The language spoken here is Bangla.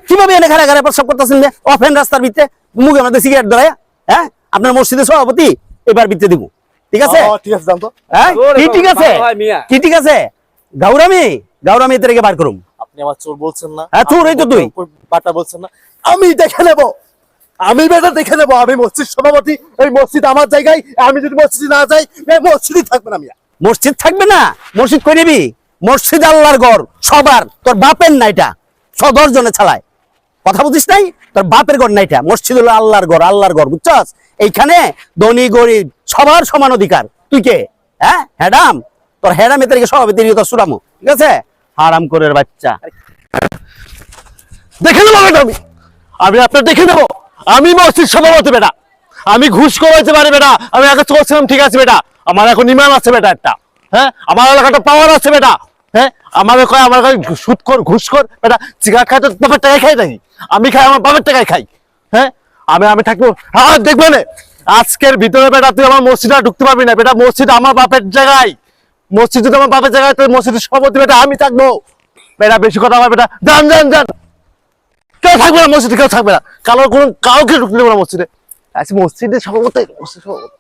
কিভাবে এনে ঘরে ঘরে প্রস্রাব করতেছেন অফেন রাস্তার ভিতরে মুখে আমাদের সিগারেট ধরে? হ্যাঁ, আপনার মসজিদের সভাপতি এবার ভিতরে দিব, ঠিক আছে? ঠিক আছে, জানতো হ্যাঁ কি ঠিক আছে, কি ঠিক আছে? গাউরামি এতে রেখে বার করুম। আপনি আমার চোর বলছেন না? হ্যাঁ চোর, এই তো তুই বাটা বলছেন না? আমি দেখে নেব, আমি বেটা দেখে নেব। আমি মসজিদ সভাপতি, এই মসজিদ আমার জায়গায়। আমি যদি মসজিদে না যাই, মসজিদই থাকবে না। মিয়া মসজিদ থাকবে না? মসজিদ করে নিবি? মসজিদ আল্লাহর ঘর সবার, তোর বাপের না এটা। ১০ জনে চালায়, কথা বুঝিস নাই? তোর বাপের ঘর না এটা। মসজিদ হলো আল্লাহর ঘর, আল্লাহর ঘর, বুঝছস? এইখানে ধনী গরিব সবার সমান অধিকার। তুই কে? হ্যাঁ হ্যাডাম, তোর হ্যাডাম এতে রেখে সভাপতি তোর সুরামু, ঠিক আছে? হারাম করে বাচ্চা দেখে নেবো বেটা, আমি আপনার দেখে নেবো। আমি মসজিদ সভাপতি বেটা, আমি ঘুষ করাইতে পারি বেটা। আমি আগে চলছিলাম, ঠিক আছে বেটা। আমার এখন ইমান আছে বেটা একটা। হ্যাঁ, আমার এলাকাটা পাওয়ার আছে বেটা। হ্যাঁ, আমার সুদ কর, ঘুষ কর বেটা। সিগারেট খাই তো বাপের টাকায় খাই নাকি? আমি খাই আমার বাপের টাকায় খাই। হ্যাঁ, আমি থাকবো। হ্যাঁ দেখবে না, আজকের ভিতরে বেটা তুই আমার মসজিদে ঢুকতে পারবি না বেটা। মসজিদ আমার বাপের জায়গায়। মসজিদ যদি আমার বাপের জায়গায়, তোর মসজিদের সভাপতি বেটা আমি থাকবো বেটা। বেশি কথা আমার বেটা, যান যান যান। কেউ থাকবে না মসজিদে, কেউ থাকবে না। কাউকে ঢুকতে দেবো না মসজিদে। আচ্ছা মসজিদে সভাপতি, মসজিদ সভাপতি।